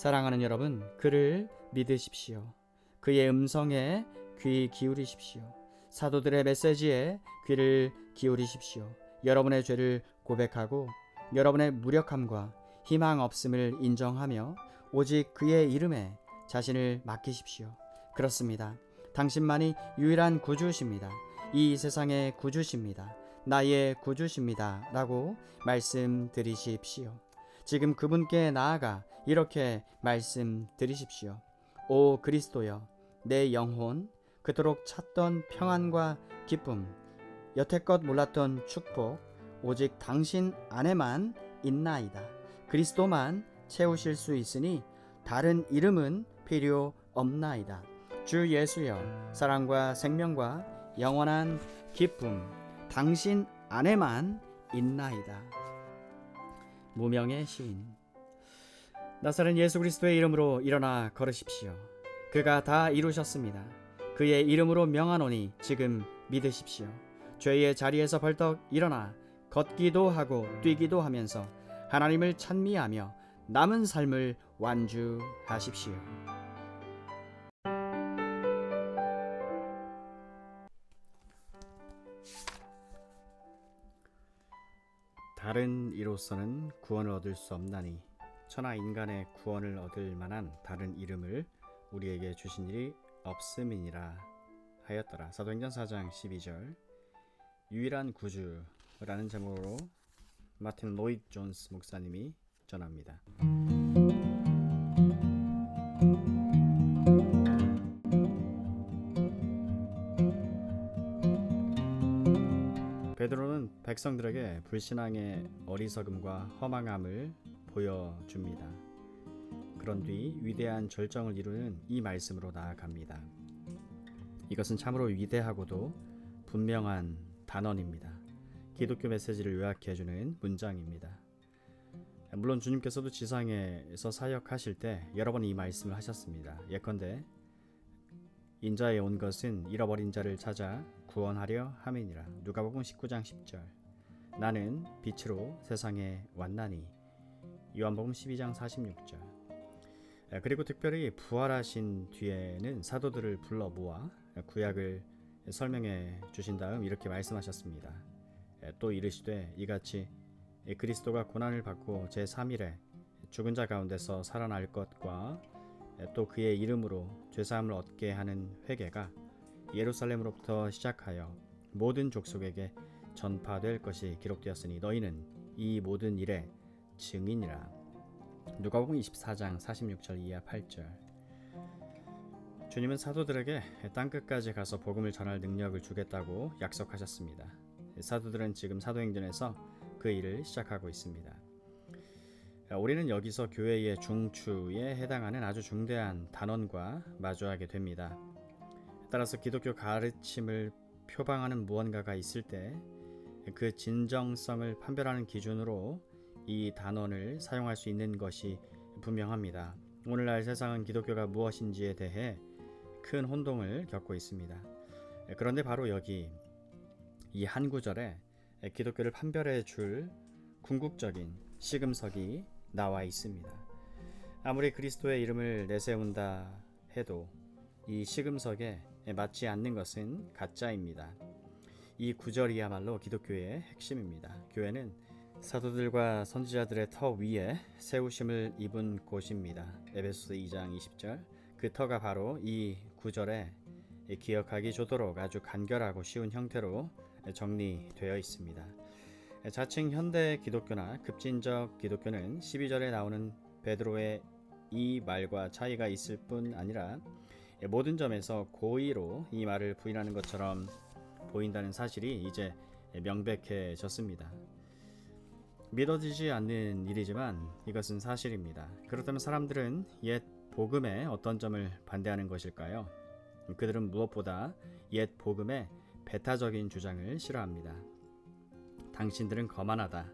사랑하는 여러분, 그를 믿으십시오. 그의 음성에 귀 기울이십시오. 사도들의 메시지에 귀를 기울이십시오. 여러분의 죄를 고백하고 여러분의 무력함과 희망 없음을 인정하며 오직 그의 이름에 자신을 맡기십시오. 그렇습니다. 당신만이 유일한 구주십니다. 이 세상의 구주십니다. 나의 구주십니다. 라고 말씀드리십시오. 지금 그분께 나아가 이렇게 말씀드리십시오. 오 그리스도여, 내 영혼 그토록 찾던 평안과 기쁨, 여태껏 몰랐던 축복, 오직 당신 안에만 있나이다. 그리스도만 채우실 수 있으니 다른 이름은 필요 없나이다. 주 예수여, 사랑과 생명과 영원한 기쁨, 당신 안에만 있나이다. 무명의 시인. 나사렛 예수 그리스도의 이름으로 일어나 걸으십시오. 그가 다 이루셨습니다. 그의 이름으로 명하노니 지금 믿으십시오. 죄의 자리에서 벌떡 일어나 걷기도 하고 뛰기도 하면서 하나님을 찬미하며 남은 삶을 완주하십시오. 다른 이로서는 구원을 얻을 수 없나니 천하 인간의 구원을 얻을 만한 다른 이름을 우리에게 주신 일이 없음이니라 하였더라. 사도행전 4장 12절. 유일한 구주라는 제목으로 마틴 로이드 존스 목사님이 전합니다. 베드로는 백성들에게 불신앙의 어리석음과 허망함을 보여줍니다. 그런 뒤 위대한 절정을 이루는 이 말씀으로 나아갑니다. 이것은 참으로 위대하고도 분명한 단언입니다. 기독교 메시지를 요약해주는 문장입니다. 물론 주님께서도 지상에서 사역하실 때 여러 번 이 말씀을 하셨습니다. 예컨대 인자에 온 것은 잃어버린 자를 찾아 구원하려 함이니라. 누가복음 19장 10절. 나는 빛으로 세상에 왔나니. 요한복음 12장 46절. 그리고 특별히 부활하신 뒤에는 사도들을 불러 모아 구약을 설명해 주신 다음 이렇게 말씀하셨습니다. 또 이르시되 이같이 그리스도가 고난을 받고 제3일에 죽은 자 가운데서 살아날 것과 또 그의 이름으로 죄사함을 얻게 하는 회개가 예루살렘으로부터 시작하여 모든 족속에게 전파될 것이 기록되었으니 너희는 이 모든 일의 증인이라. 누가복음 24장 46절 이하 8절. 주님은 사도들에게 땅끝까지 가서 복음을 전할 능력을 주겠다고 약속하셨습니다. 사도들은 지금 사도행전에서 그 일을 시작하고 있습니다. 우리는 여기서 교회의 중추에 해당하는 아주 중대한 단원과 마주하게 됩니다. 따라서 기독교 가르침을 표방하는 무언가가 있을 때 그 진정성을 판별하는 기준으로 이 단원을 사용할 수 있는 것이 분명합니다. 오늘날 세상은 기독교가 무엇인지에 대해 큰 혼동을 겪고 있습니다. 그런데 바로 여기 이 한 구절에 기독교를 판별해 줄 궁극적인 시금석이 나와 있습니다. 아무리 그리스도의 이름을 내세운다 해도 이 시금석에 맞지 않는 것은 가짜입니다. 이 구절이야말로 기독교의 핵심입니다. 교회는 사도들과 선지자들의 터 위에 세우심을 입은 곳입니다. 에베소서 2장 20절. 그 터가 바로 이 구절에 기억하기 좋도록 아주 간결하고 쉬운 형태로 정리되어 있습니다. 자칭 현대 기독교나 급진적 기독교는 12절에 나오는 베드로의 이 말과 차이가 있을 뿐 아니라 모든 점에서 고의로 이 말을 부인하는 것처럼 보인다는 사실이 이제 명백해졌습니다. 믿어지지 않는 일이지만 이것은 사실입니다. 그렇다면 사람들은 옛 복음의 어떤 점을 반대하는 것일까요? 그들은 무엇보다 옛 복음의 배타적인 주장을 싫어합니다. 당신들은 거만하다.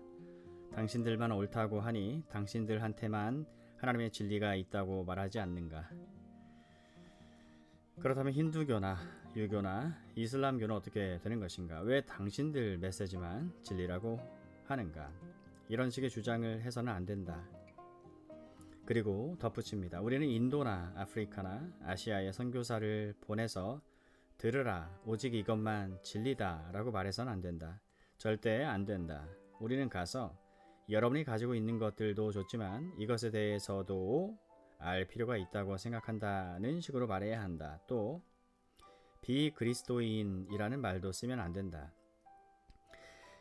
당신들만 옳다고 하니 당신들한테만 하나님의 진리가 있다고 말하지 않는가? 그렇다면 힌두교나 유교나 이슬람교는 어떻게 되는 것인가? 왜 당신들 메시지만 진리라고 하는가? 이런 식의 주장을 해서는 안 된다. 그리고 덧붙입니다. 우리는 인도나 아프리카나 아시아에 선교사를 보내서 들으라, 오직 이것만 진리다 라고 말해서는 안 된다. 절대 안 된다. 우리는 가서 여러분이 가지고 있는 것들도 좋지만 이것에 대해서도 알 필요가 있다고 생각한다는 식으로 말해야 한다. 또 비그리스도인이라는 말도 쓰면 안 된다.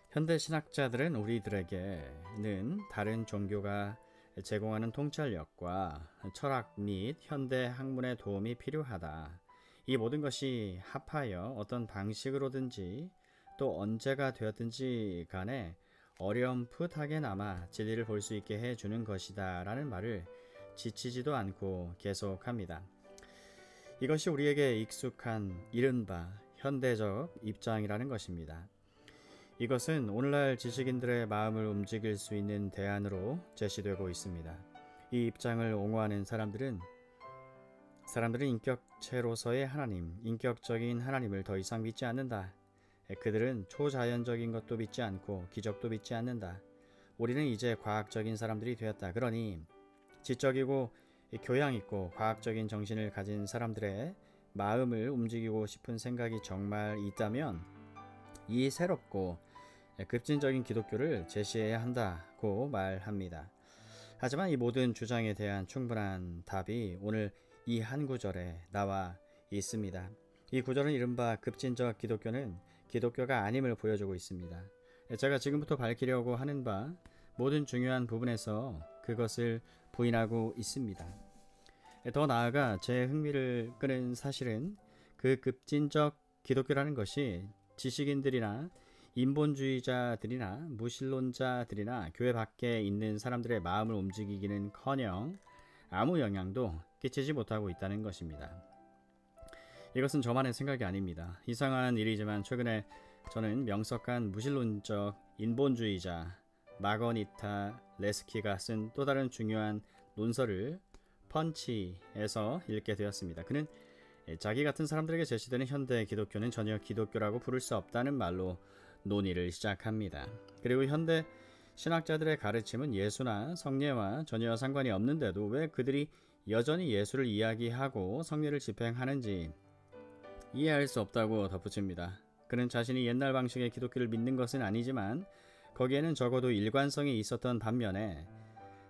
현대 신학자들은 우리들에게는 다른 종교가 제공하는 통찰력과 철학 및 현대 학문의 도움이 필요하다. 이 모든 것이 합하여 어떤 방식으로든지 또 언제가 되었든지 간에 어렴풋하게나마 진리를 볼 수 있게 해주는 것이다 라는 말을 지치지도 않고 계속합니다. 이것이 우리에게 익숙한 이른바 현대적 입장이라는 것입니다. 이것은 오늘날 지식인들의 마음을 움직일 수 있는 대안으로 제시되고 있습니다. 이 입장을 옹호하는 사람들은 인격체로서의 하나님, 인격적인 하나님을 더 이상 믿지 않는다. 그들은 초자연적인 것도 믿지 않고 기적도 믿지 않는다. 우리는 이제 과학적인 사람들이 되었다. 그러니 지적이고 교양 있고 과학적인 정신을 가진 사람들의 마음을 움직이고 싶은 생각이 정말 있다면 이 새롭고 급진적인 기독교를 제시해야 한다고 말합니다. 하지만 이 모든 주장에 대한 충분한 답이 오늘 이 한 구절에 나와 있습니다. 이 구절은 이른바 급진적 기독교는 기독교가 아님을 보여주고 있습니다. 제가 지금부터 밝히려고 하는 바 모든 중요한 부분에서 그것을 부인하고 있습니다. 더 나아가 제 흥미를 끄는 사실은 그 급진적 기독교라는 것이 지식인들이나 인본주의자들이나 무신론자들이나 교회 밖에 있는 사람들의 마음을 움직이기는커녕 아무 영향도 끼치지 못하고 있다는 것입니다. 이것은 저만의 생각이 아닙니다. 이상한 일이지만 최근에 저는 명석한 무신론적 인본주의자 마거니타 레스키가 쓴 또 다른 중요한 논설을 펀치에서 읽게 되었습니다. 그는 자기 같은 사람들에게 제시되는 현대 기독교는 전혀 기독교라고 부를 수 없다는 말로 논의를 시작합니다. 그리고 현대 신학자들의 가르침은 예수나 성례와 전혀 상관이 없는데도 왜 그들이 여전히 예수를 이야기하고 성례를 집행하는지 이해할 수 없다고 덧붙입니다. 그는 자신이 옛날 방식의 기독교를 믿는 것은 아니지만 거기에는 적어도 일관성이 있었던 반면에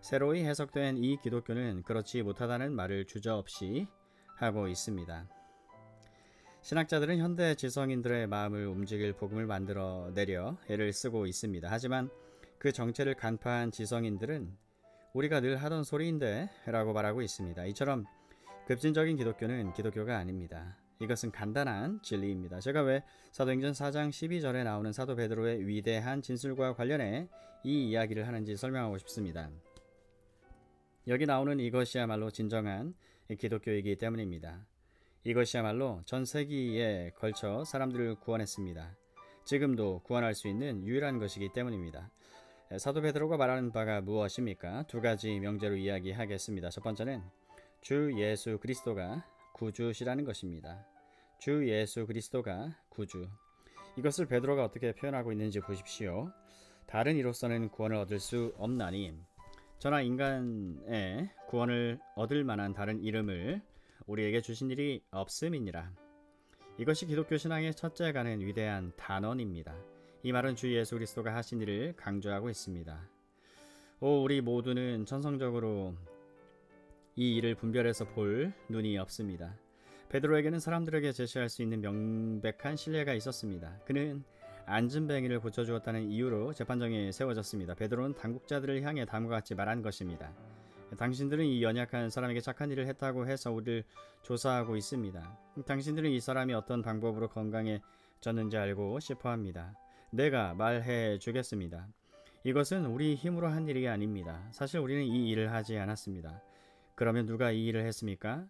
새로이 해석된 이 기독교는 그렇지 못하다는 말을 주저없이 하고 있습니다. 신학자들은 현대 지성인들의 마음을 움직일 복음을 만들어내려 애를 쓰고 있습니다. 하지만 그 정체를 간파한 지성인들은 우리가 늘 하던 소리인데 라고 말하고 있습니다. 이처럼 급진적인 기독교는 기독교가 아닙니다. 이것은 간단한 진리입니다. 제가 왜 사도행전 4장 12절에 나오는 사도 베드로의 위대한 진술과 관련해 이 이야기를 하는지 설명하고 싶습니다. 여기 나오는 이것이야말로 진정한 기독교이기 때문입니다. 이것이야말로 전 세기에 걸쳐 사람들을 구원했습니다. 지금도 구원할 수 있는 유일한 것이기 때문입니다. 사도 베드로가 말하는 바가 무엇입니까? 두 가지 명제로 이야기하겠습니다. 첫 번째는 주 예수 그리스도가 구주시라는 것입니다. 주 예수 그리스도가 구주. 이것을 베드로가 어떻게 표현하고 있는지 보십시오. 다른 이로서는 구원을 얻을 수 없나니 저나 인간의 구원을 얻을 만한 다른 이름을 우리에게 주신 일이 없음이니라. 이것이 기독교 신앙의 첫째 가는 위대한 단언입니다. 이 말은 주 예수 그리스도가 하신 일을 강조하고 있습니다. 우리 모두는 천성적으로 이 일을 분별해서 볼 눈이 없습니다. 베드로에게는 사람들에게 제시할 수 있는 명백한 신뢰가 있었습니다. 그는 안진뱅이를 고쳐주었다는 이유로 재판정에 세워졌습니다. 베드로는 당국자들을 향해 다음과 같이 말한 것입니다. 당신들은 이 연약한 사람에게 착한 일을 했다고 해서 우리를 조사하고 있습니다. 당신들은 이 사람이 어떤 방법으로 건강해졌는지 알고 싶어합니다. 내가 말해 주겠습니다. 이것은 우리 힘으로 한 일이 아닙니다. 사실 우리는 이 일을 하지 않았습니다. 그러면 누가 이 일을 했습니까?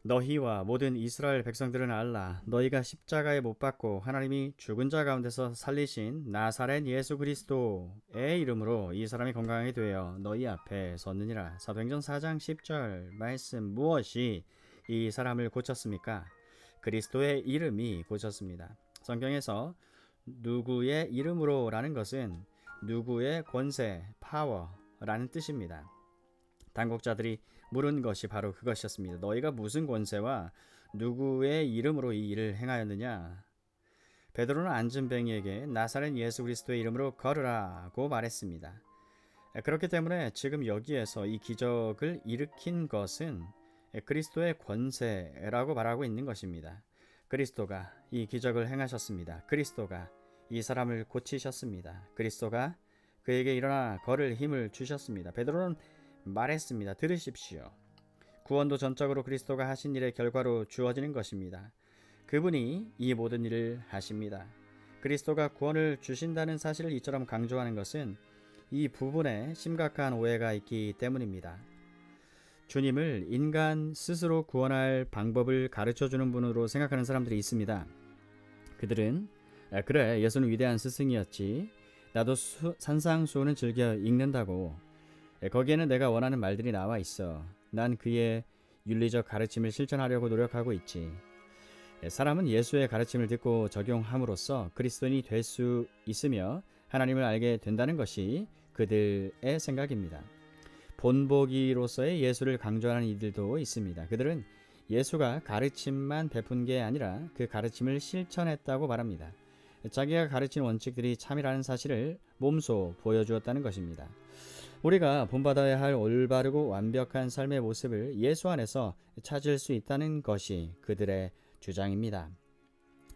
너희와 모든 이스라엘 백성들은 알라. 너희가 십자가에 못 박고 하나님이 죽은 자 가운데서 살리신 나사렛 예수 그리스도의 이름으로 이 사람이 건강하게 되어 너희 앞에 섰느니라. 사도행전 4장 10절 말씀 무엇이 이 사람을 고쳤습니까? 그리스도의 이름이 고쳤습니다. 성경에서 누구의 이름으로 라는 것은 누구의 권세, 파워라는 뜻입니다. 당국자들이 물은 것이 바로 그것이었습니다. 너희가 무슨 권세와 누구의 이름으로 이 일을 행하였느냐? 베드로는 안진뱅이에게 나사렛 예수 그리스도의 이름으로 걸으라고 말했습니다. 그렇기 때문에 지금 여기에서 이 기적을 일으킨 것은 그리스도의 권세라고 말하고 있는 것입니다. 그리스도가 이 기적을 행하셨습니다. 그리스도가 이 사람을 고치셨습니다. 그리스도가 그에게 일어나 걸을 힘을 주셨습니다. 베드로는 말했습니다. 들으십시오. 구원도 전적으로 그리스도가 하신 일의 결과로 주어지는 것입니다. 그분이 이 모든 일을 하십니다. 그리스도가 구원을 주신다는 사실을 이처럼 강조하는 것은 이 부분에 심각한 오해가 있기 때문입니다. 주님을 인간 스스로 구원할 방법을 가르쳐주는 분으로 생각하는 사람들이 있습니다. 그들은 그래, 예수는 위대한 스승이었지. 나도 산상수훈은 즐겨 읽는다고. 거기에는 내가 원하는 말들이 나와 있어. 난 그의 윤리적 가르침을 실천하려고 노력하고 있지. 사람은 예수의 가르침을 듣고 적용함으로써 그리스도인이 될 수 있으며 하나님을 알게 된다는 것이 그들의 생각입니다. 본보기로서의 예수를 강조하는 이들도 있습니다. 그들은 예수가 가르침만 베푼 게 아니라 그 가르침을 실천했다고 말합니다. 자기가 가르친 원칙들이 참이라는 사실을 몸소 보여주었다는 것입니다. 우리가 본받아야 할 올바르고 완벽한 삶의 모습을 예수 안에서 찾을 수 있다는 것이 그들의 주장입니다.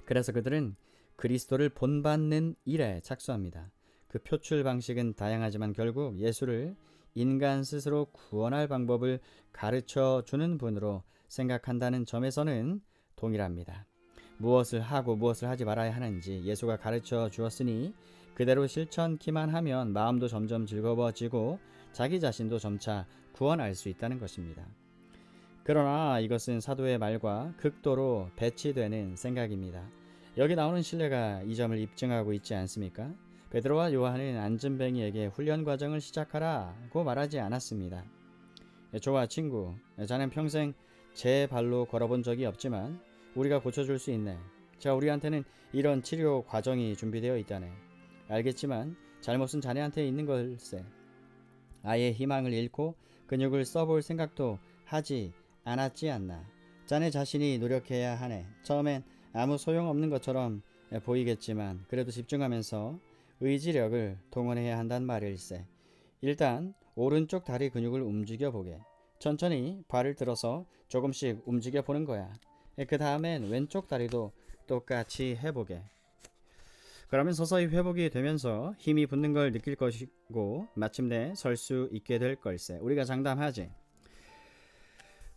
그래서 그들은 그리스도를 본받는 일에 착수합니다. 그 표출 방식은 다양하지만 결국 예수를 인간 스스로 구원할 방법을 가르쳐 주는 분으로 생각한다는 점에서는 동일합니다. 무엇을 하고 무엇을 하지 말아야 하는지 예수가 가르쳐 주었으니 그대로 실천키만 하면 마음도 점점 즐거워지고 자기 자신도 점차 구원할 수 있다는 것입니다. 그러나 이것은 사도의 말과 극도로 배치되는 생각입니다. 여기 나오는 신뢰가 이 점을 입증하고 있지 않습니까? 베드로와 요한은 안진뱅이에게 훈련 과정을 시작하라고 말하지 않았습니다. 좋아 친구, 자넨 평생 제 발로 걸어본 적이 없지만 우리가 고쳐줄 수 있네. 자, 우리한테는 이런 치료 과정이 준비되어 있다네. 알겠지만 잘못은 자네한테 있는 걸세. 아예 희망을 잃고 근육을 써볼 생각도 하지 않았지 않나. 자네 자신이 노력해야 하네. 처음엔 아무 소용없는 것처럼 보이겠지만 그래도 집중하면서 의지력을 동원해야 한단 말일세. 일단 오른쪽 다리 근육을 움직여 보게. 천천히 발을 들어서 조금씩 움직여 보는 거야. 그 다음엔 왼쪽 다리도 똑같이 해보게. 그러면 서서히 회복이 되면서 힘이 붙는 걸 느낄 것이고 마침내 설 수 있게 될 걸세. 우리가 장담하지.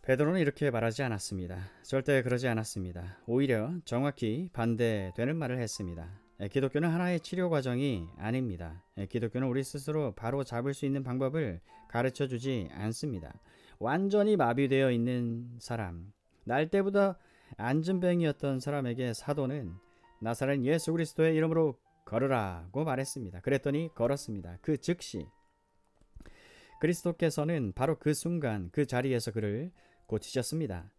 베드로는 이렇게 말하지 않았습니다. 절대 그러지 않았습니다. 오히려 정확히 반대되는 말을 했습니다. 기독교는 하나의 치료 과정이 아닙니다. 기독교는 우리 스스로 바로 잡을 수 있는 방법을 가르쳐 주지 않습니다. 완전히 마비되어 있는 사람, 날 때보다 안진뱅이였던 사람에게 사도는 나사렛 예수 그리스도의 이름으로 걸으라고 말했습니다. 그랬더니 걸었습니다. 그 즉시 그리스도께서는 바로 그 순간 그 자리에서 그를 고치셨습니다.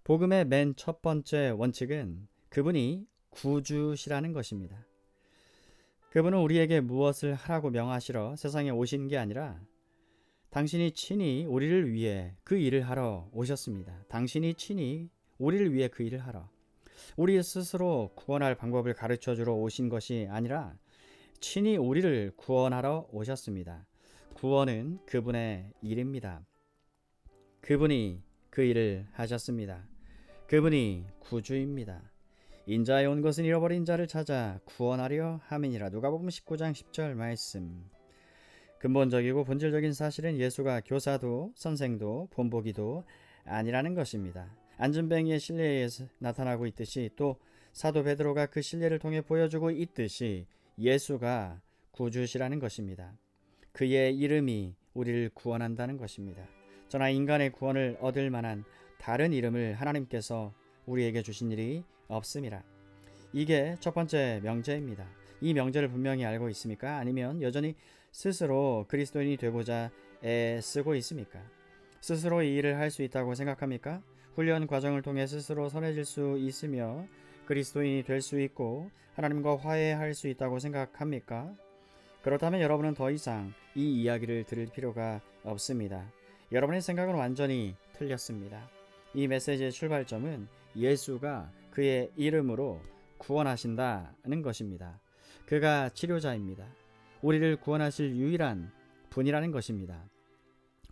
복음의 맨 첫 번째 원칙은 그분이 구주시라는 것입니다. 그분은 우리에게 무엇을 하라고 명하시러 세상에 오신 게 아니라 당신이 친히 우리를 위해 그 일을 하러 오셨습니다. 당신이 친히 우리를 위해 그 일을 하러, 우리 스스로 구원할 방법을 가르쳐 주러 오신 것이 아니라 친히 우리를 구원하러 오셨습니다. 구원은 그분의 일입니다. 그분이 그 일을 하셨습니다. 그분이 구주입니다. 인자에 온 것은 잃어버린 자를 찾아 구원하려 함이니라. 누가복음 19장 10절 말씀. 근본적이고 본질적인 사실은 예수가 교사도 선생도 본보기도 아니라는 것입니다. 안진뱅이의 신뢰에 나타나고 있듯이 또 사도 베드로가 그 신뢰를 통해 보여주고 있듯이 예수가 구주시라는 것입니다. 그의 이름이 우리를 구원한다는 것입니다. 저나 인간의 구원을 얻을 만한 다른 이름을 하나님께서 우리에게 주신 일이 없습니다. 이게 첫 번째 명제입니다. 이 명제를 분명히 알고 있습니까? 아니면 여전히 스스로 그리스도인이 되고자 애쓰고 있습니까? 스스로 이 일을 할 수 있다고 생각합니까? 훈련 과정을 통해 스스로 선해질 수 있으며 그리스도인이 될 수 있고 하나님과 화해할 수 있다고 생각합니까? 그렇다면 여러분은 더 이상 이 이야기를 들을 필요가 없습니다. 여러분의 생각은 완전히 틀렸습니다. 이 메시지의 출발점은 예수가 그의 이름으로 구원하신다는 것입니다. 그가 치료자입니다. 우리를 구원하실 유일한 분이라는 것입니다.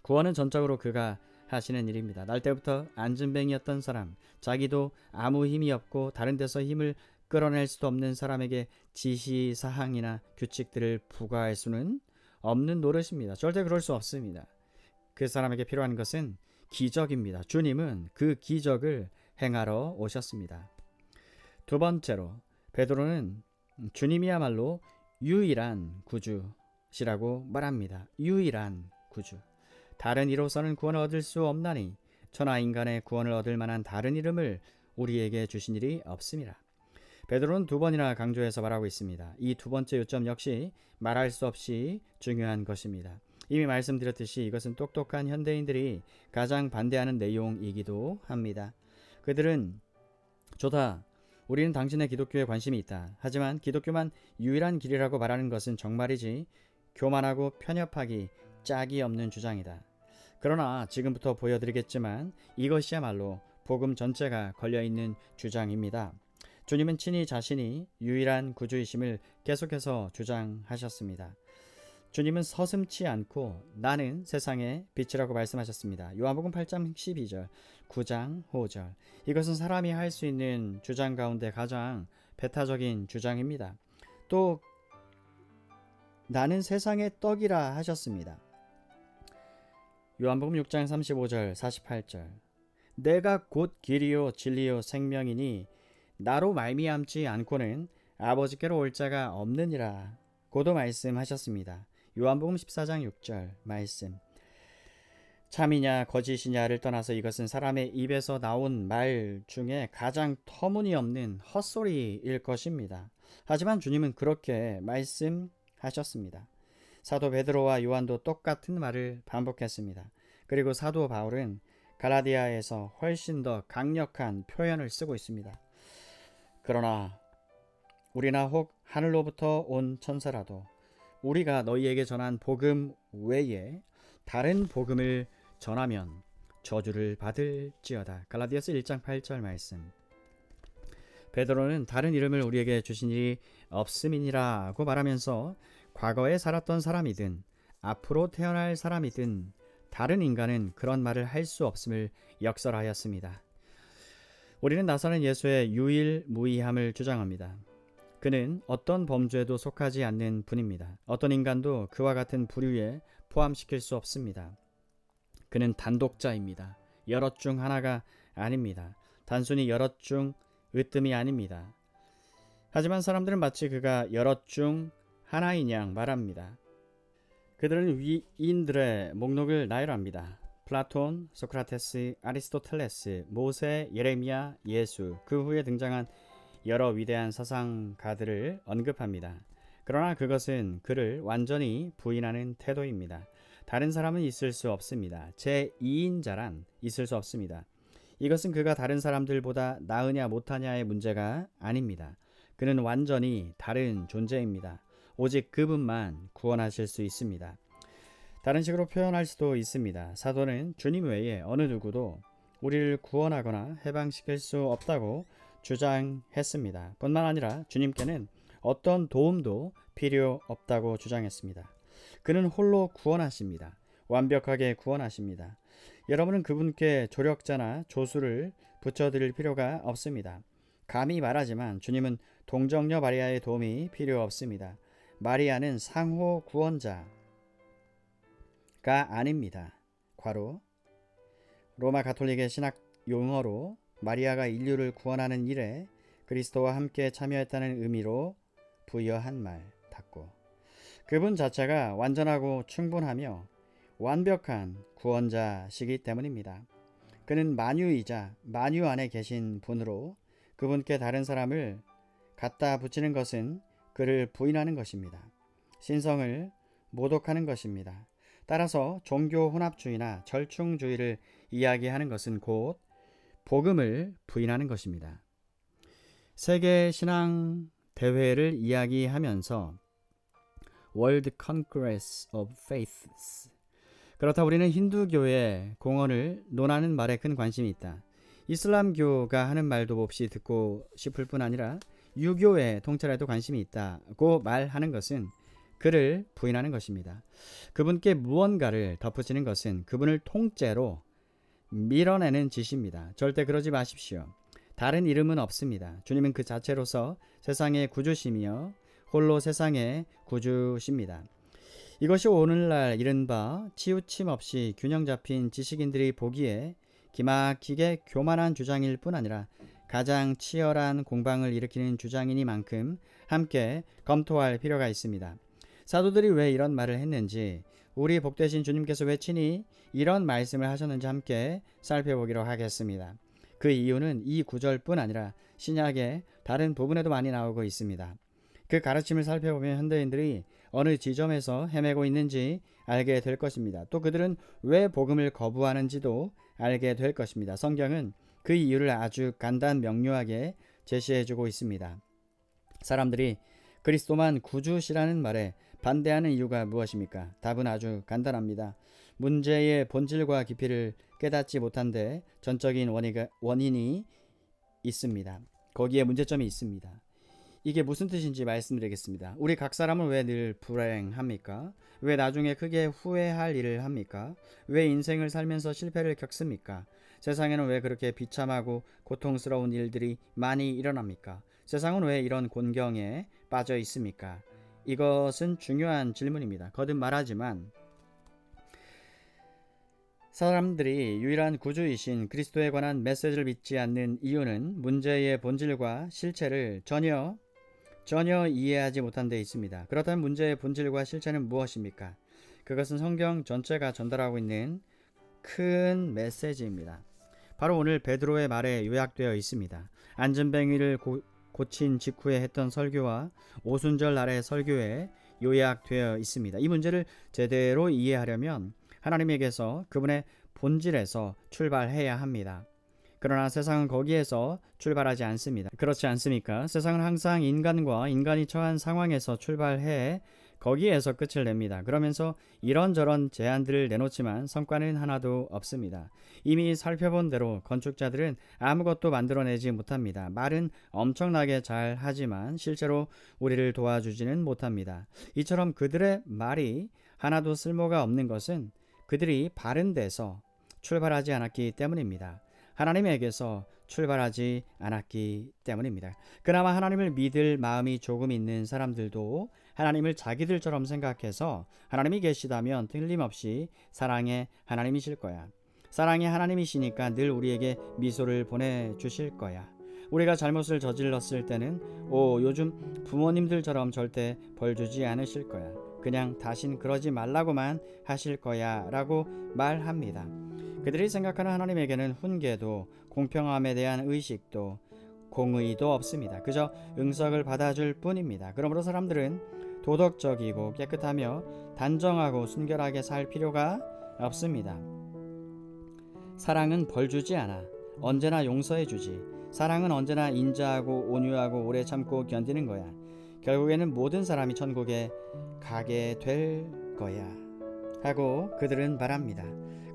구원은 전적으로 그가 하시는 일입니다. 날 때부터 안진뱅이였던 사람, 자기도 아무 힘이 없고 다른 데서 힘을 끌어낼 수도 없는 사람에게 지시사항이나 규칙들을 부과할 수는 없는 노릇입니다. 절대 그럴 수 없습니다. 그 사람에게 필요한 것은 기적입니다. 주님은 그 기적을 행하러 오셨습니다. 두 번째로 베드로는 주님이야말로 유일한 구주시라고 말합니다. 유일한 구주. 다른 이로서는 구원을 얻을 수 없나니 천하 인간의 구원을 얻을 만한 다른 이름을 우리에게 주신 일이 없습니다. 베드로는 두 번이나 강조해서 말하고 있습니다. 이 두 번째 요점 역시 말할 수 없이 중요한 것입니다. 이미 말씀드렸듯이 이것은 똑똑한 현대인들이 가장 반대하는 내용이기도 합니다. 그들은 좋다. 우리는 당신의 기독교에 관심이 있다. 하지만 기독교만 유일한 길이라고 말하는 것은 정말이지 교만하고 편협하기 짝이 없는 주장이다. 그러나 지금부터 보여드리겠지만 이것이야말로 복음 전체가 걸려있는 주장입니다. 주님은 친히 자신이 유일한 구주이심을 계속해서 주장하셨습니다. 주님은 서슴지 않고 나는 세상의 빛이라고 말씀하셨습니다. 요한복음 8장 12절, 9장 5절. 이것은 사람이 할 수 있는 주장 가운데 가장 배타적인 주장입니다. 또 나는 세상의 떡이라 하셨습니다. 요한복음 6장 35절, 48절. 내가 곧 길이요 진리요 생명이니 나로 말미암지 않고는 아버지께로 올 자가 없느니라 고도 말씀하셨습니다. 요한복음 14장 6절 말씀. 참이냐 거짓이냐를 떠나서 이것은 사람의 입에서 나온 말 중에 가장 터무니없는 헛소리일 것입니다. 하지만 주님은 그렇게 말씀하셨습니다. 사도 베드로와 요한도 똑같은 말을 반복했습니다. 그리고 사도 바울은 갈라디아에서 훨씬 더 강력한 표현을 쓰고 있습니다. 그러나 우리나 혹 하늘로부터 온 천사라도 우리가 너희에게 전한 복음 외에 다른 복음을 전하면 저주를 받을지어다. 갈라디아서 1장 8절 말씀. 베드로는 다른 이름을 우리에게 주신 일이 없음이니라고 말하면서 과거에 살았던 사람이든 앞으로 태어날 사람이든 다른 인간은 그런 말을 할 수 없음을 역설하였습니다. 우리는 나사렛 예수의 유일무이함을 주장합니다. 그는 어떤 범죄에도 속하지 않는 분입니다. 어떤 인간도 그와 같은 부류에 포함시킬 수 없습니다. 그는 단독자입니다. 여럿 중 하나가 아닙니다. 단순히 여럿 중 으뜸이 아닙니다. 하지만 사람들은 마치 그가 여럿 중 하나인 양 말합니다. 그들은 위인들의 목록을 나열합니다. 플라톤, 소크라테스, 아리스토텔레스, 모세, 예레미야, 예수, 그 후에 등장한 여러 위대한 사상가들을 언급합니다. 그러나 그것은 그를 완전히 부인하는 태도입니다. 다른 사람은 있을 수 없습니다. 제2인자란 있을 수 없습니다. 이것은 그가 다른 사람들보다 나으냐 못하냐의 문제가 아닙니다. 그는 완전히 다른 존재입니다. 오직 그분만 구원하실 수 있습니다. 다른 식으로 표현할 수도 있습니다. 사도는 주님 외에 어느 누구도 우리를 구원하거나 해방시킬 수 없다고 주장했습니다. 뿐만 아니라 주님께는 어떤 도움도 필요 없다고 주장했습니다. 그는 홀로 구원하십니다. 완벽하게 구원하십니다. 여러분은 그분께 조력자나 조수를 붙여드릴 필요가 없습니다. 감히 말하지만 주님은 동정녀 마리아의 도움이 필요 없습니다. 마리아는 상호 구원자가 아닙니다. 괄호 로마 가톨릭의 신학 용어로 마리아가 인류를 구원하는 일에 그리스도와 함께 참여했다는 의미로 부여한 말 닫고 그분 자체가 완전하고 충분하며 완벽한 구원자시기 때문입니다. 그는 만유이자 만유 안에 계신 분으로 그분께 다른 사람을 갖다 붙이는 것은 그를 부인하는 것입니다. 신성을 모독하는 것입니다. 따라서 종교 혼합주의나 절충주의를 이야기하는 것은 곧 복음을 부인하는 것입니다. 세계 신앙 대회를 이야기하면서 World Congress of Faiths 그렇다 우리는 힌두교의 공언을 논하는 말에 큰 관심이 있다. 이슬람교가 하는 말도 몹시 듣고 싶을 뿐 아니라 유교의 통찰에도 관심이 있다고 말하는 것은 그를 부인하는 것입니다. 그분께 무언가를 덧붙이는 것은 그분을 통째로 밀어내는 짓입니다. 절대 그러지 마십시오. 다른 이름은 없습니다. 주님은 그 자체로서 세상의 구주시며 홀로 세상의 구주십니다. 이것이 오늘날 이른바 치우침 없이 균형 잡힌 지식인들이 보기에 기막히게 교만한 주장일 뿐 아니라 가장 치열한 공방을 일으키는 주장이니만큼 함께 검토할 필요가 있습니다. 사도들이 왜 이런 말을 했는지, 우리 복되신 주님께서 왜 친히 이런 말씀을 하셨는지 함께 살펴보기로 하겠습니다. 그 이유는 이 구절뿐 아니라 신약의 다른 부분에도 많이 나오고 있습니다. 그 가르침을 살펴보면 현대인들이 어느 지점에서 헤매고 있는지 알게 될 것입니다. 또 그들은 왜 복음을 거부하는지도 알게 될 것입니다. 성경은 그 이유를 아주 간단 명료하게 제시해주고 있습니다. 사람들이 그리스도만 구주시라는 말에 반대하는 이유가 무엇입니까? 답은 아주 간단합니다. 문제의 본질과 깊이를 깨닫지 못한 데 전적인 원인이 있습니다. 거기에 문제점이 있습니다. 이게 무슨 뜻인지 말씀드리겠습니다. 우리 각 사람은 왜 늘 불행합니까? 왜 나중에 크게 후회할 일을 합니까? 왜 인생을 살면서 실패를 겪습니까? 세상에는 왜 그렇게 비참하고 고통스러운 일들이 많이 일어납니까? 세상은 왜 이런 곤경에 빠져 있습니까? 이것은 중요한 질문입니다. 거듭 말하지만 사람들이 유일한 구주이신 그리스도에 관한 메시지를 믿지 않는 이유는 문제의 본질과 실체를 전혀 이해하지 못한 데 있습니다. 그렇다면 문제의 본질과 실체는 무엇입니까? 그것은 성경 전체가 전달하고 있는 큰 메시지입니다. 바로 오늘 베드로의 말에 요약되어 있습니다. 안전뱅이를 고친 직후에 했던 설교와 오순절 날의 설교에 요약되어 있습니다. 이 문제를 제대로 이해하려면 하나님에게서 그분의 본질에서 출발해야 합니다. 그러나 세상은 거기에서 출발하지 않습니다. 그렇지 않습니까? 세상은 항상 인간과 인간이 처한 상황에서 출발해 거기에서 끝을 냅니다. 그러면서 이런저런 제안들을 내놓지만 성과는 하나도 없습니다. 이미 살펴본 대로 건축자들은 아무것도 만들어내지 못합니다. 말은 엄청나게 잘 하지만 실제로 우리를 도와주지는 못합니다. 이처럼 그들의 말이 하나도 쓸모가 없는 것은 그들이 바른 데서 출발하지 않았기 때문입니다. 하나님에게서 출발하지 않았기 때문입니다. 그나마 하나님을 믿을 마음이 조금 있는 사람들도 하나님을 자기들처럼 생각해서 하나님이 계시다면 틀림없이 사랑의 하나님이실 거야. 사랑의 하나님이시니까 늘 우리에게 미소를 보내주실 거야. 우리가 잘못을 저질렀을 때는 요즘 부모님들처럼 절대 벌 주지 않으실 거야. 그냥 다신 그러지 말라고만 하실 거야 라고 말합니다. 그들이 생각하는 하나님에게는 훈계도 공평함에 대한 의식도 공의도 없습니다. 그저 응석을 받아줄 뿐입니다. 그러므로 사람들은 도덕적이고 깨끗하며 단정하고 순결하게 살 필요가 없습니다. 사랑은 벌 주지 않아. 언제나 용서해 주지. 사랑은 언제나 인자하고 온유하고 오래 참고 견디는 거야. 결국에는 모든 사람이 천국에 가게 될 거야 하고 그들은 말합니다.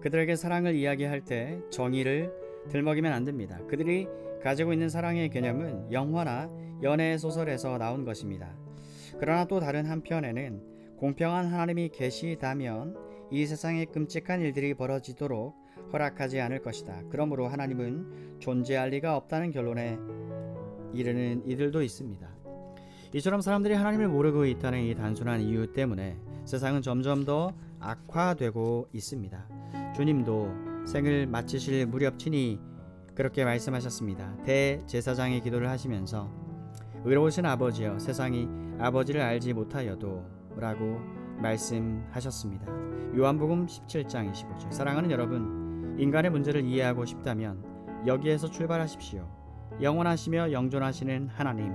그들에게 사랑을 이야기할 때 정의를 들먹이면 안 됩니다. 그들이 가지고 있는 사랑의 개념은 영화나 연애 소설에서 나온 것입니다. 그러나 또 다른 한편에는 공평한 하나님이 계시다면 이 세상에 끔찍한 일들이 벌어지도록 허락하지 않을 것이다. 그러므로 하나님은 존재할 리가 없다는 결론에 이르는 이들도 있습니다. 이처럼 사람들이 하나님을 모르고 있다는 이 단순한 이유 때문에 세상은 점점 더 악화되고 있습니다. 주님도 생을 마치실 무렵 친히 그렇게 말씀하셨습니다. 대제사장의 기도를 하시면서 의로우신 아버지여 세상이 아버지를 알지 못하여도 라고 말씀하셨습니다. 요한복음 17장 25절. 사랑하는 여러분, 인간의 문제를 이해하고 싶다면 여기에서 출발하십시오. 영원하시며 영존하시는 하나님,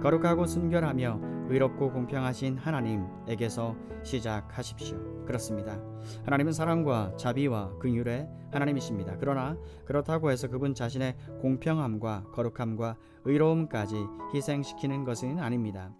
거룩하고 순결하며 의롭고 공평하신 하나님에게서 시작하십시오. 그렇습니다. 하나님은 사랑과 자비와 긍휼의 하나님이십니다. 그러나 그렇다고 해서 그분 자신의 공평함과 거룩함과 의로움까지 희생시키는 것은 아닙니다.